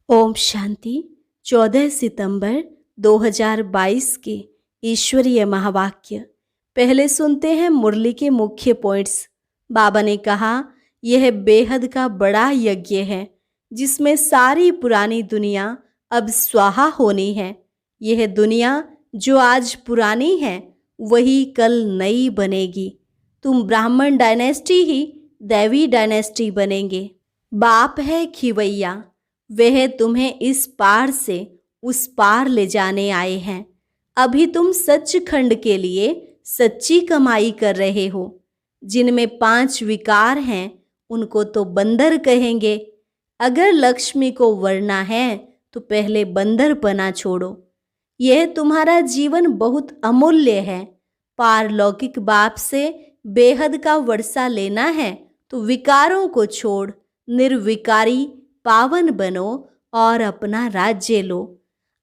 ओम शांति। 14 सितंबर 2022 के ईश्वरीय महावाक्य। पहले सुनते हैं मुरली के मुख्य पॉइंट्स। बाबा ने कहा, यह बेहद का बड़ा यज्ञ है जिसमें सारी पुरानी दुनिया अब स्वाहा होनी है। यह दुनिया जो आज पुरानी है वही कल नई बनेगी। तुम ब्राह्मण डायनेस्टी ही दैवी डायनेस्टी बनेंगे। बाप है खिवैया, वह तुम्हें इस पार से उस पार ले जाने आए हैं। अभी तुम सच्चखंड के लिए सच्ची कमाई कर रहे हो। जिनमें 5 विकार हैं उनको तो बंदर कहेंगे। अगर लक्ष्मी को वरना है तो पहले बंदरपना छोड़ो। यह तुम्हारा जीवन बहुत अमूल्य है। पारलौकिक बाप से बेहद का वर्षा लेना है तो विकारों को छोड़ निर्विकारी पावन बनो और अपना राज्य लो।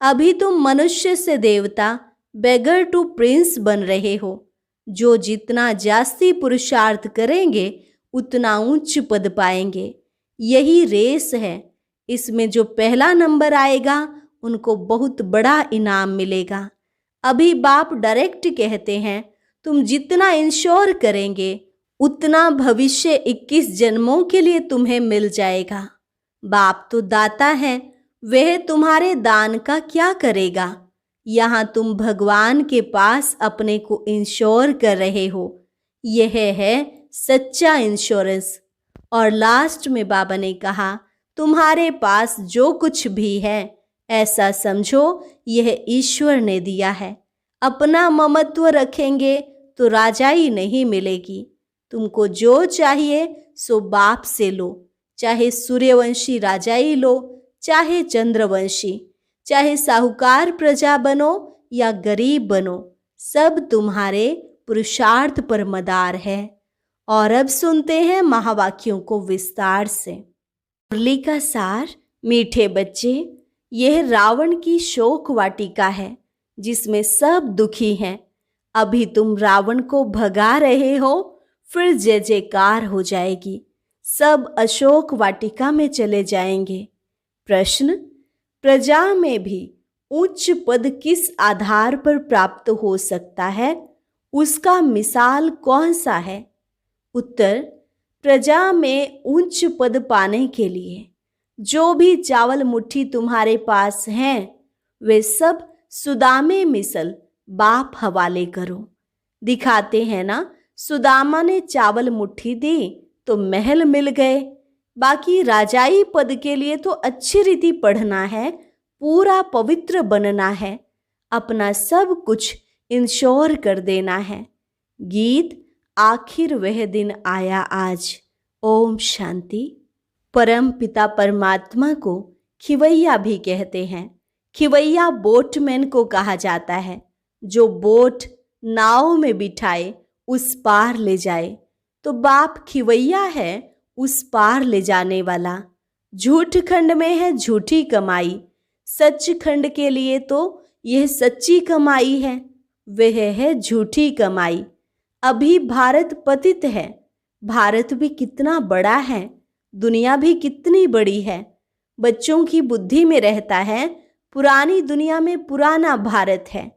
अभी तुम मनुष्य से देवता बेगर टू प्रिंस बन रहे हो। जो जितना जास्ती पुरुषार्थ करेंगे उतना उच्च पद पाएंगे। यही रेस है। इसमें जो पहला नंबर आएगा उनको बहुत बड़ा इनाम मिलेगा। अभी बाप डायरेक्ट कहते हैं, तुम जितना इंश्योर करेंगे उतना भविष्य 21 जन्मों के लिए तुम्हें मिल जाएगा। बाप तो दाता है, वह तुम्हारे दान का क्या करेगा। यहाँ तुम भगवान के पास अपने को इंश्योर कर रहे हो। यह है सच्चा इंश्योरेंस। और लास्ट में बाबा ने कहा, तुम्हारे पास जो कुछ भी है ऐसा समझो यह ईश्वर ने दिया है। अपना ममत्व रखेंगे तो राजाई नहीं मिलेगी। तुमको जो चाहिए सो बाप से लो। चाहे सूर्यवंशी राजाई लो, चाहे चंद्रवंशी, चाहे साहूकार प्रजा बनो या गरीब बनो, सब तुम्हारे पुरुषार्थ पर मदार है। और अब सुनते हैं महावाक्यों को विस्तार से। मुरली का सार। मीठे बच्चे, यह रावण की शोक वाटिका है जिसमें सब दुखी हैं। अभी तुम रावण को भगा रहे हो, फिर जय जयकार हो जाएगी। सब अशोक वाटिका में चले जाएंगे। प्रश्न, प्रजा में भी उच्च पद किस आधार पर प्राप्त हो सकता है? उसका मिसाल कौन सा है? उत्तर, प्रजा में उच्च पद पाने के लिए जो भी चावल मुट्ठी तुम्हारे पास हैं वे सब सुदामे मिसल बाप हवाले करो। दिखाते हैं ना, सुदामा ने चावल मुट्ठी दी तो महल मिल गए। बाकी राजाई पद के लिए तो अच्छी रीति पढ़ना है, पूरा पवित्र बनना है, अपना सब कुछ इंश्योर कर देना है। गीत, आखिर वह दिन आया आज। ओम शांति। परम पिता परमात्मा को खिवैया भी कहते हैं। खिवैया बोटमैन को कहा जाता है, जो बोट नाव में बिठाए उस पार ले जाए। तो बाप खिवैया है, उस पार ले जाने वाला। झूठ खंड में है झूठी कमाई, सच खंड के लिए तो यह सच्ची कमाई है। वह है झूठी कमाई। अभी भारत पतित है। भारत भी कितना बड़ा है, दुनिया भी कितनी बड़ी है। बच्चों की बुद्धि में रहता है पुरानी दुनिया में पुराना भारत है।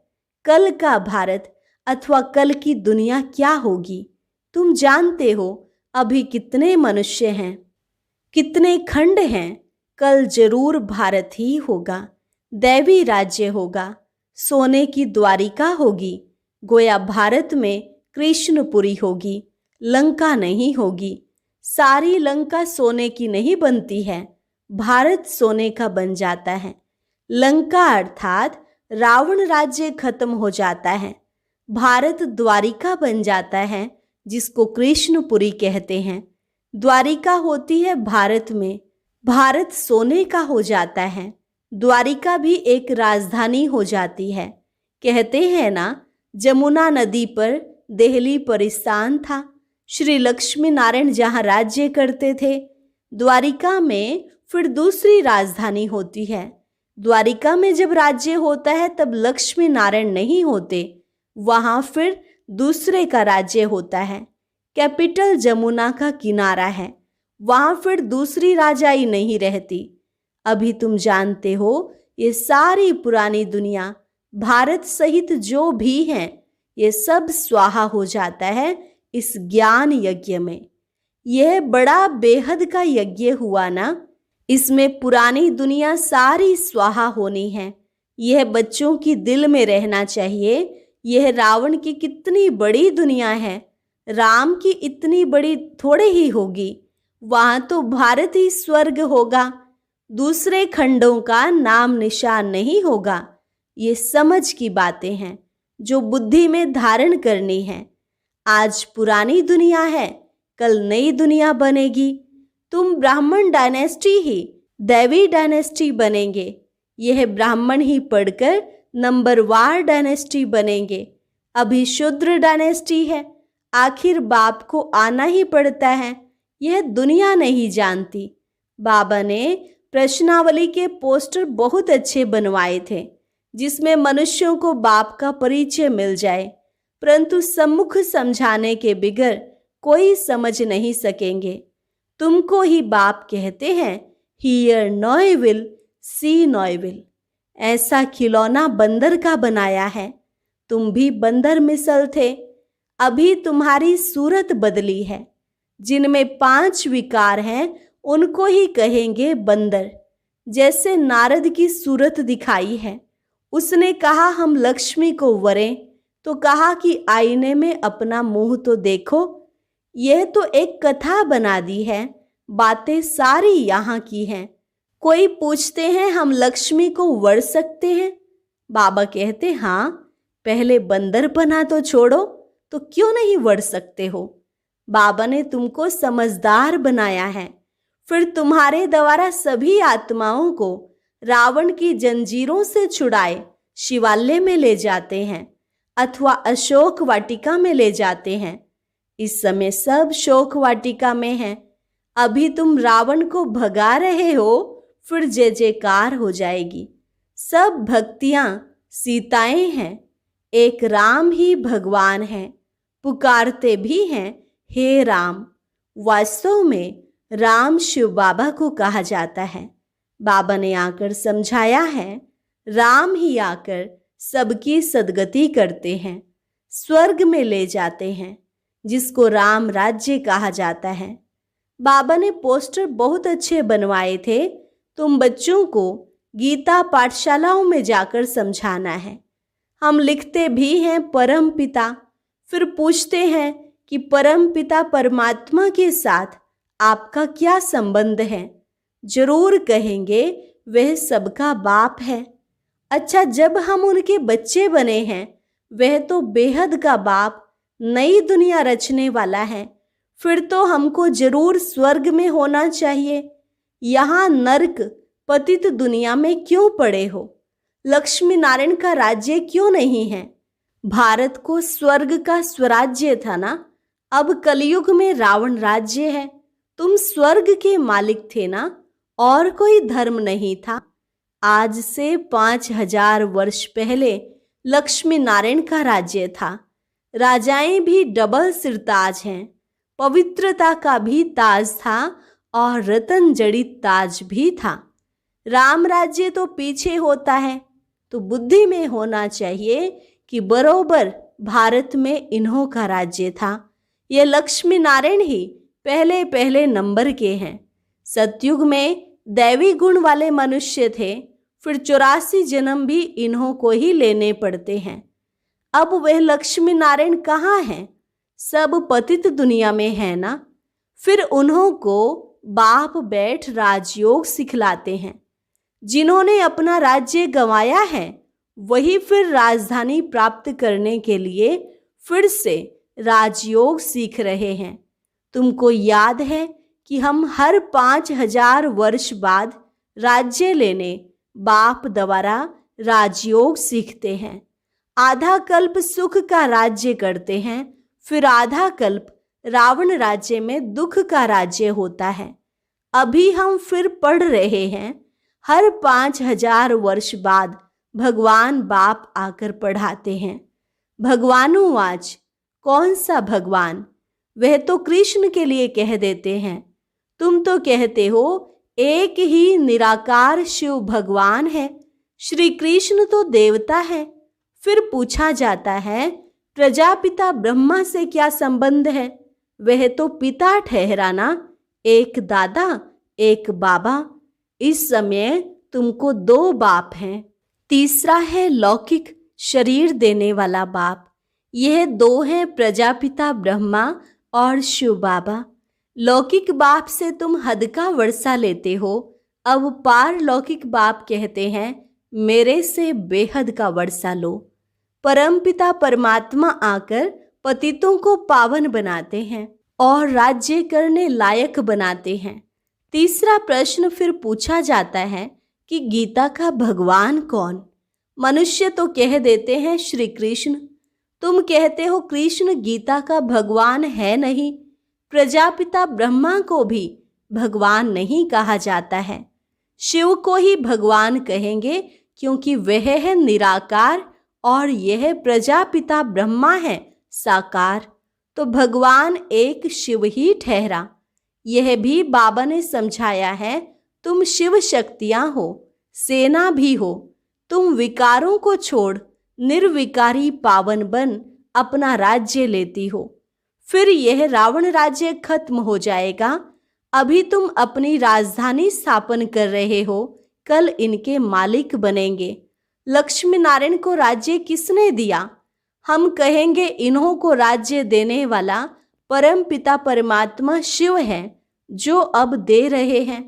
कल का भारत अथवा कल की दुनिया क्या होगी तुम जानते हो। अभी कितने मनुष्य हैं, कितने खंड हैं। कल जरूर भारत ही होगा, दैवी राज्य होगा, सोने की द्वारिका होगी। गोया भारत में कृष्णपुरी होगी, लंका नहीं होगी। सारी लंका सोने की नहीं बनती है, भारत सोने का बन जाता है। लंका अर्थात रावण राज्य खत्म हो जाता है, भारत द्वारिका बन जाता है, जिसको कृष्णपुरी कहते हैं। द्वारिका होती है भारत में, भारत सोने का हो जाता है। द्वारिका भी एक राजधानी हो जाती है। कहते हैं ना, जमुना नदी पर देहली परिस्थान था। श्री लक्ष्मी नारायण जहाँ राज्य करते थे, द्वारिका में फिर दूसरी राजधानी होती है। द्वारिका में जब राज्य होता है तब लक्ष्मी नारायण नहीं होते, वहाँ फिर दूसरे का राज्य होता है। कैपिटल जमुना का किनारा है, वहाँ फिर दूसरी राजाई नहीं रहती। अभी तुम जानते हो ये सारी पुरानी दुनिया, भारत सहित जो भी हैं, ये सब स्वाहा हो जाता है इस ज्ञान यज्ञ में। यह बड़ा बेहद का यज्ञ हुआ ना, इसमें पुरानी दुनिया सारी स्वाहा होनी है। यह बच्चों की दिल में रहना चाहिए। यह रावण की कितनी बड़ी दुनिया है, राम की इतनी बड़ी थोड़े ही होगी। वहां तो भारत ही स्वर्ग होगा, दूसरे खंडों का नाम निशान नहीं होगा। ये समझ की बातें हैं जो बुद्धि में धारण करनी है। आज पुरानी दुनिया है, कल नई दुनिया बनेगी। तुम ब्राह्मण डायनेस्टी ही दैवी डायनेस्टी बनेंगे। यह ब्राह्मण ही पढ़कर नंबरवार डायनेस्टी बनेंगे। अभी शूद्र डायनेस्टी है, आखिर बाप को आना ही पड़ता है। यह दुनिया नहीं जानती। बाबा ने प्रश्नावली के पोस्टर बहुत अच्छे बनवाए थे जिसमें मनुष्यों को बाप का परिचय मिल जाए, परंतु सम्मुख समझाने के बिगर कोई समझ नहीं सकेंगे। तुमको ही बाप कहते हैं, हियर नॉय विल सी नॉय विल। ऐसा खिलौना बंदर का बनाया है। तुम भी बंदर मिसल थे, अभी तुम्हारी सूरत बदली है। जिनमें 5 विकार हैं उनको ही कहेंगे बंदर। जैसे नारद की सूरत दिखाई है, उसने कहा हम लक्ष्मी को वरें, तो कहा कि आईने में अपना मुंह तो देखो। यह तो एक कथा बना दी है, बातें सारी यहाँ की हैं। कोई पूछते हैं हम लक्ष्मी को वर सकते हैं? बाबा कहते हाँ, पहले बंदरपना तो छोड़ो, तो क्यों नहीं वर सकते हो? बाबा ने तुमको समझदार बनाया है, फिर तुम्हारे द्वारा सभी आत्माओं को रावण की जंजीरों से छुड़ाए शिवालय में ले जाते हैं अथवा अशोक वाटिका में ले जाते हैं। इस समय सब शोक वाटिका में हैं। अभी तुम रावण को भगा रहे हो, फिर जय जयकार हो जाएगी। सब भक्तियां सीताएं हैं, एक राम ही भगवान है, पुकारते भी हैं हे राम। वास्तव में राम शिव बाबा को कहा जाता है। बाबा ने आकर समझाया है, राम ही आकर सबकी सद्गति करते हैं, स्वर्ग में ले जाते हैं, जिसको राम राज्य कहा जाता है। बाबा ने पोस्टर बहुत अच्छे बनवाए थे। तुम बच्चों को गीता पाठशालाओं में जाकर समझाना है। हम लिखते भी हैं परम पिता, फिर पूछते हैं कि परम पिता परमात्मा के साथ आपका क्या संबंध है? जरूर कहेंगे वह सबका बाप है। अच्छा, जब हम उनके बच्चे बने हैं, वह तो बेहद का बाप नई दुनिया रचने वाला है, फिर तो हमको जरूर स्वर्ग में होना चाहिए। यहाँ नर्क पतित दुनिया में क्यों पड़े हो? लक्ष्मी नारायण का राज्य क्यों नहीं है? भारत को स्वर्ग का स्वराज्य था ना, अब कलयुग में रावण राज्य है। तुम स्वर्ग के मालिक थे ना, और कोई धर्म नहीं था। आज से 5000 वर्ष पहले लक्ष्मी नारायण का राज्य था। राजाएं भी डबल सिरताज हैं, पवित्रता का भी ताज था और रतन जड़ित ताज भी था। राम राज्य तो पीछे होता है, तो बुद्धि में होना चाहिए कि बरोबर भारत में इन्हों का राज्य था। ये लक्ष्मी नारायण ही पहले पहले नंबर के हैं। सतयुग में दैवी गुण वाले मनुष्य थे, फिर 84 जन्म भी इन्हों को ही लेने पड़ते हैं। अब वह लक्ष्मी नारायण कहाँ हैं? सब पतित दुनिया में है ना। फिर उन्हों को बाप बैठ राजयोग सिखलाते हैं। जिन्होंने अपना राज्य गंवाया है, वही फिर राजधानी प्राप्त करने के लिए फिर से राजयोग सीख रहे हैं। तुमको याद है कि हम हर 5000 वर्ष बाद राज्य लेने बाप द्वारा राजयोग सीखते हैं। आधा कल्प सुख का राज्य करते हैं, फिर आधा कल्प रावण राज्य में दुख का राज्य होता है। अभी हम फिर पढ़ रहे हैं, हर 5000 वर्ष बाद भगवान बाप आकर पढ़ाते हैं। भगवानुवाच, कौन सा भगवान? वह तो कृष्ण के लिए कह देते हैं। तुम तो कहते हो एक ही निराकार शिव भगवान है। श्री कृष्ण तो देवता है। फिर पूछा जाता है, प्रजापिता ब्रह्मा से क्या संबंध है? वह तो पिता ठहराना, एक दादा एक बाबा। इस समय तुमको 2 बाप हैं। तीसरा है लौकिक शरीर देने वाला बाप। यह 2 हैं प्रजापिता ब्रह्मा और शिव बाबा। लौकिक बाप से तुम हद का वर्षा लेते हो। अब पारलौकिक बाप कहते हैं, मेरे से बेहद का वर्षा लो। परमपिता परमात्मा आकर पतितों को पावन बनाते हैं और राज्य करने लायक बनाते हैं। तीसरा प्रश्न फिर पूछा जाता है कि गीता का भगवान कौन? मनुष्य तो कह देते हैं श्री कृष्ण। तुम कहते हो कृष्ण गीता का भगवान है नहीं। प्रजापिता ब्रह्मा को भी भगवान नहीं कहा जाता है। शिव को ही भगवान कहेंगे क्योंकि वह है निराकार और यह प्रजापिता ब्रह्मा है साकार। तो भगवान एक शिव ही ठहरा। यह भी बाबा ने समझाया है। तुम शिव शक्तियां हो, सेना भी हो। तुम विकारों को छोड़ निर्विकारी पावन बन अपना राज्य लेती हो। फिर यह रावण राज्य खत्म हो जाएगा। अभी तुम अपनी राजधानी स्थापन कर रहे हो, कल इनके मालिक बनेंगे। लक्ष्मी नारायण को राज्य किसने दिया? हम कहेंगे इन्हों को राज्य देने वाला परम पिता परमात्मा शिव है, जो अब दे रहे हैं।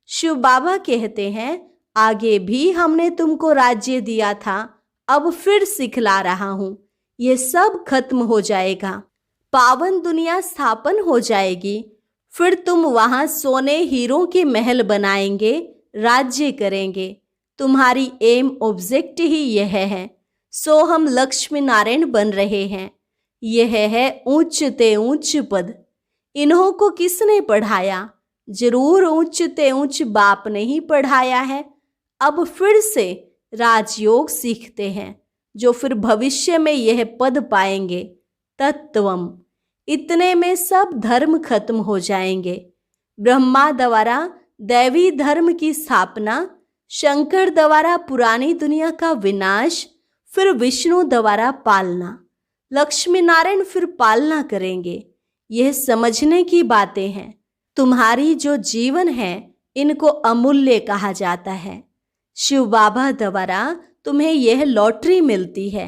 शिव बाबा कहते हैं, आगे भी हमने तुमको राज्य दिया था, अब फिर सिखला रहा हूं। ये सब खत्म हो जाएगा, पावन दुनिया स्थापन हो जाएगी। फिर तुम वहां सोने हीरों के महल बनाएंगे, राज्य करेंगे। तुम्हारी एम ऑब्जेक्ट ही यह है। सो हम लक्ष्मी नारायण बन रहे हैं। यह है ऊंच ते ऊंच पद। इन्हों को किसने पढ़ाया? जरूर ऊंच ते ऊंच बाप ने ही पढ़ाया है। अब फिर से राजयोग सीखते हैं, जो फिर भविष्य में यह पद पाएंगे, तत्वम। इतने में सब धर्म खत्म हो जाएंगे। ब्रह्मा द्वारा दैवी धर्म की स्थापना, शंकर द्वारा पुरानी दुनिया का विनाश, फिर विष्णु द्वारा पालना, लक्ष्मी नारायण फिर पालना करेंगे। यह समझने की बातें हैं। तुम्हारी जो जीवन है, इनको अमूल्य कहा जाता है। शिव बाबा द्वारा तुम्हें यह लॉटरी मिलती है।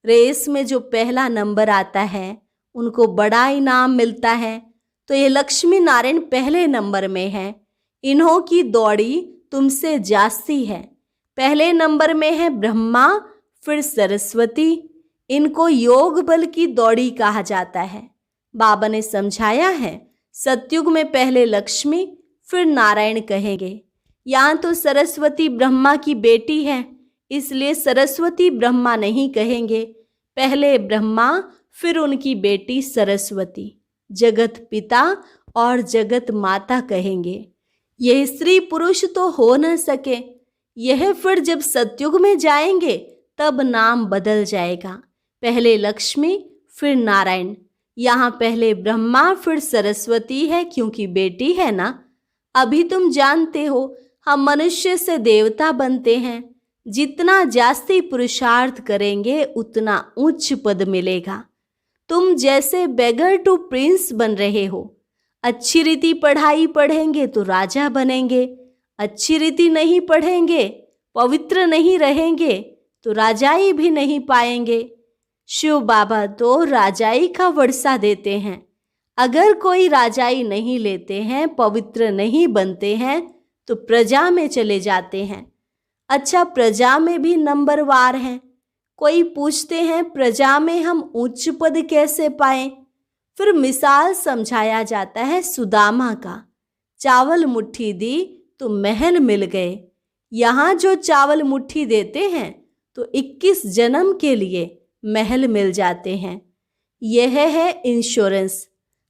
रेस में जो पहला नंबर आता है, उनको बड़ा इनाम मिलता है। तो ये लक्ष्मी नारायण पहले नंबर में है। इन्हों की दौड़ी तुमसे जास्ती है। पहले नंबर में है ब्रह्मा, फिर सरस्वती। इनको योग बल की दौड़ी कहा जाता है। बाबा ने समझाया है, सतयुग में पहले लक्ष्मी फिर नारायण कहेंगे। यहाँ तो सरस्वती ब्रह्मा की बेटी है, इसलिए सरस्वती ब्रह्मा नहीं कहेंगे। पहले ब्रह्मा, फिर उनकी बेटी सरस्वती। जगत पिता और जगत माता कहेंगे। यह स्त्री पुरुष तो हो न सके। यह फिर जब सतयुग में जाएंगे तब नाम बदल जाएगा। पहले लक्ष्मी फिर नारायण। यहाँ पहले ब्रह्मा फिर सरस्वती है, क्योंकि बेटी है ना। अभी तुम जानते हो हम मनुष्य से देवता बनते हैं। जितना जास्ती पुरुषार्थ करेंगे उतना उच्च पद मिलेगा। तुम जैसे बेगर टू प्रिंस बन रहे हो। अच्छी रीति पढ़ाई पढ़ेंगे तो राजा बनेंगे। अच्छी रीति नहीं पढ़ेंगे, पवित्र नहीं रहेंगे तो राजाई भी नहीं पाएंगे। शिव बाबा तो राजाई का वर्षा देते हैं। अगर कोई राजाई नहीं लेते हैं, पवित्र नहीं बनते हैं, तो प्रजा में चले जाते हैं। अच्छा, प्रजा में भी नंबरवार हैं। कोई पूछते हैं प्रजा में हम उच्च पद कैसे पाएं? फिर मिसाल समझाया जाता है सुदामा का। चावल मुट्ठी दी तो महल मिल गए। यहाँ जो चावल मुट्ठी देते हैं तो 21 जन्म के लिए महल मिल जाते हैं। यह है इंश्योरेंस।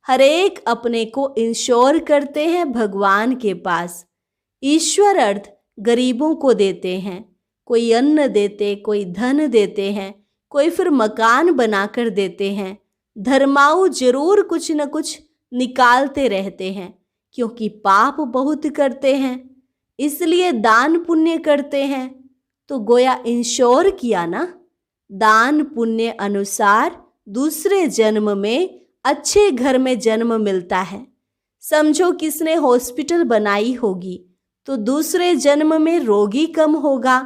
हर एक अपने को इंश्योर करते हैं भगवान के पास। ईश्वर अर्थ गरीबों को देते हैं। कोई अन्न देते, कोई धन देते हैं, कोई फिर मकान बनाकर देते हैं। धर्माऊ जरूर कुछ न कुछ निकालते रहते हैं, क्योंकि पाप बहुत करते हैं। इसलिए दान पुण्य करते हैं। तो गोया इंश्योर किया ना, दान पुण्य अनुसार दूसरे जन्म में अच्छे घर में जन्म मिलता है। समझो किसने हॉस्पिटल बनाई होगी तो दूसरे जन्म में रोगी कम होगा।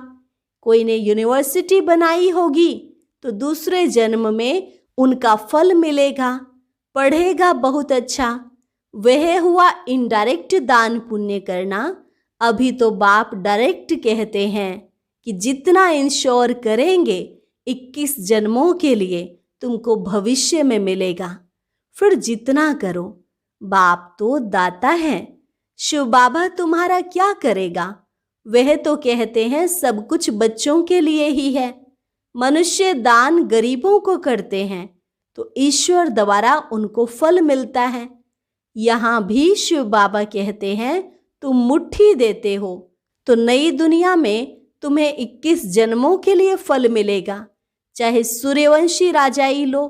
कोई ने यूनिवर्सिटी बनाई होगी तो दूसरे जन्म में उनका फल मिलेगा, पढ़ेगा बहुत अच्छा। वह हुआ इनडायरेक्ट दान पुण्य करना। अभी तो बाप डायरेक्ट कहते हैं कि जितना इंश्योर करेंगे 21 जन्मों के लिए तुमको भविष्य में मिलेगा। फिर जितना करो, बाप तो दाता है। शिव बाबा तुम्हारा क्या करेगा? वह तो कहते हैं सब कुछ बच्चों के लिए ही है। मनुष्य दान गरीबों को करते हैं तो ईश्वर द्वारा उनको फल मिलता है। यहाँ भी शिव बाबा कहते हैं तुम मुट्ठी देते हो तो नई दुनिया में तुम्हें 21 जन्मों के लिए फल मिलेगा। चाहे सूर्यवंशी राजा ही लो,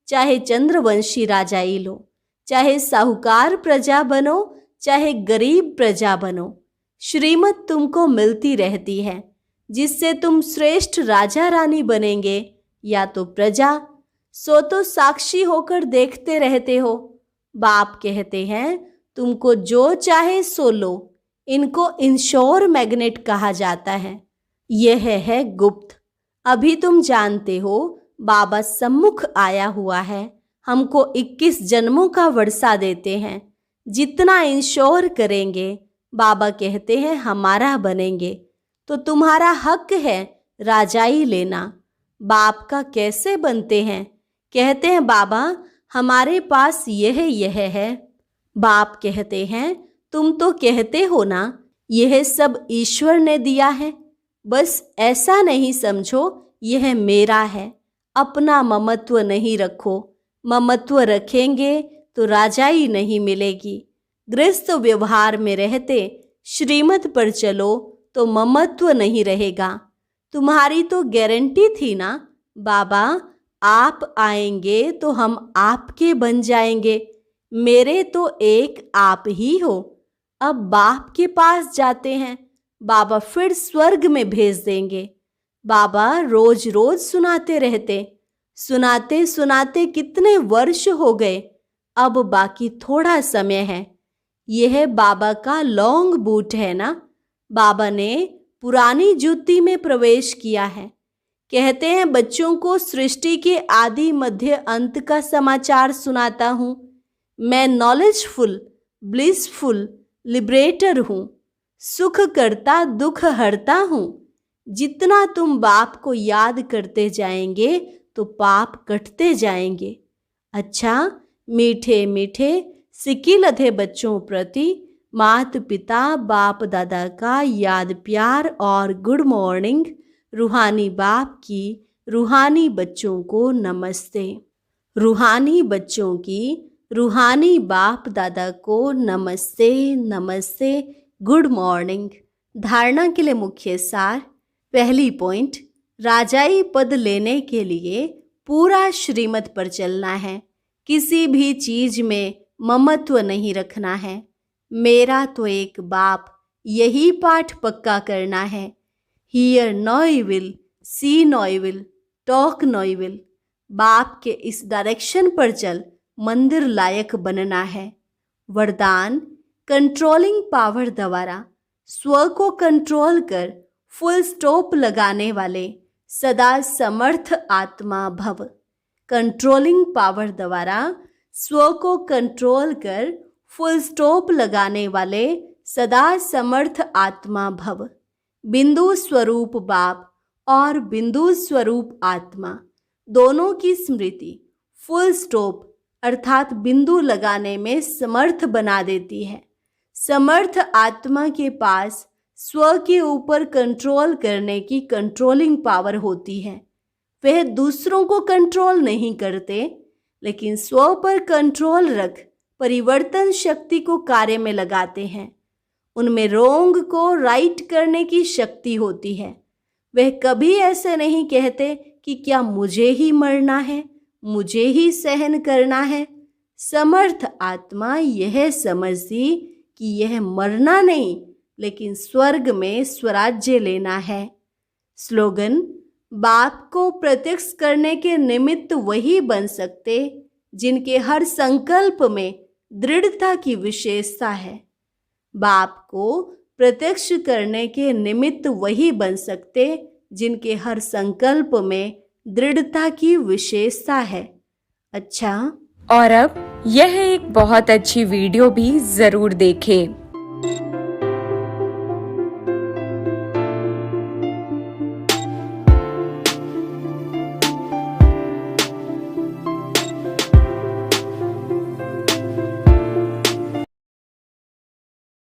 चाहे चंद्रवंशी राजा ही लो, चाहे साहूकार प्रजा बनो, चाहे गरीब प्रजा बनो, श्रीमत तुमको मिलती रहती है जिससे तुम श्रेष्ठ राजा रानी बनेंगे या तो प्रजा। सो तो साक्षी होकर देखते रहते हो। बाप कहते हैं तुमको जो चाहे सो लो। इनको इंश्योर मैग्नेट कहा जाता है। यह है गुप्त। अभी तुम जानते हो बाबा सम्मुख आया हुआ है, हमको 21 जन्मों का वर्षा देते हैं। जितना इंश्योर करेंगे बाबा कहते हैं हमारा बनेंगे। तो तुम्हारा हक है राजाई लेना। बाप का कैसे बनते हैं? कहते हैं बाबा हमारे पास यह है। बाप कहते हैं तुम तो कहते हो ना यह सब ईश्वर ने दिया है। बस ऐसा नहीं समझो यह मेरा है। अपना ममत्व नहीं रखो। ममत्व रखेंगे तो राजाई नहीं मिलेगी। गृहस्थ व्यवहार में रहते श्रीमत पर चलो तो ममत्व नहीं रहेगा। तुम्हारी तो गारंटी थी ना बाबा आप आएंगे तो हम आपके बन जाएंगे। मेरे तो एक आप ही हो। अब बाप के पास जाते हैं, बाबा फिर स्वर्ग में भेज देंगे। बाबा रोज रोज सुनाते रहते। सुनाते सुनाते कितने वर्ष हो गए। अब बाकी थोड़ा समय है। यह बाबा का लॉन्ग बूट है ना। बाबा ने पुरानी जूती में प्रवेश किया है। कहते हैं बच्चों को सृष्टि के आदि मध्य अंत का समाचार सुनाता हूँ। मैं नॉलेजफुल, ब्लिसफुल लिबरेटर हूँ। सुख करता दुख हरता हूँ। जितना तुम बाप को याद करते जाएंगे तो पाप कटते जाएंगे। अच्छा, मीठे मीठे सिकिलधे बच्चों प्रति मात पिता बाप दादा का याद प्यार और गुड मॉर्निंग। रूहानी बाप की रूहानी बच्चों को नमस्ते। रूहानी बच्चों की रूहानी बाप दादा को नमस्ते नमस्ते, गुड मॉर्निंग। धारणा के लिए मुख्य सार। पहली पॉइंट, राजाई पद लेने के लिए पूरा श्रीमत पर चलना है। किसी भी चीज में ममत्व नहीं रखना है। मेरा तो एक बाप, यही पाठ पक्का करना है। Hear no evil, see no evil, talk no evil. बाप के इस डायरेक्शन पर चल मंदिर लायक बनना है। वरदान, कंट्रोलिंग पावर द्वारा स्व को कंट्रोल कर फुल स्टॉप लगाने वाले सदा समर्थ आत्मा भव। कंट्रोलिंग पावर द्वारा स्व को कंट्रोल कर फुल स्टॉप लगाने वाले सदा समर्थ आत्मा भव। बिंदु स्वरूप बाप और बिंदु स्वरूप आत्मा दोनों की स्मृति फुल स्टॉप अर्थात बिंदु लगाने में समर्थ बना देती है। समर्थ आत्मा के पास स्व के ऊपर कंट्रोल करने की कंट्रोलिंग पावर होती है। वह दूसरों को कंट्रोल नहीं करते, लेकिन स्व पर कंट्रोल रख परिवर्तन शक्ति को कार्य में लगाते हैं। उनमें रोंग को राइट करने की शक्ति होती है। वह कभी ऐसे नहीं कहते कि क्या मुझे ही मरना है, मुझे ही सहन करना है। समर्थ आत्मा यह समझती कि यह मरना नहीं, लेकिन स्वर्ग में स्वराज्य लेना है। स्लोगन: बाप को प्रत्यक्ष करने के निमित्त वही बन सकते जिनके हर संकल्प में दृढ़ता की विशेषता है। बाप को प्रत्यक्ष करने के निमित्त वही बन सकते जिनके हर संकल्प में दृढ़ता की विशेषता है। अच्छा, और अब यह एक बहुत अच्छी वीडियो भी जरूर देखें।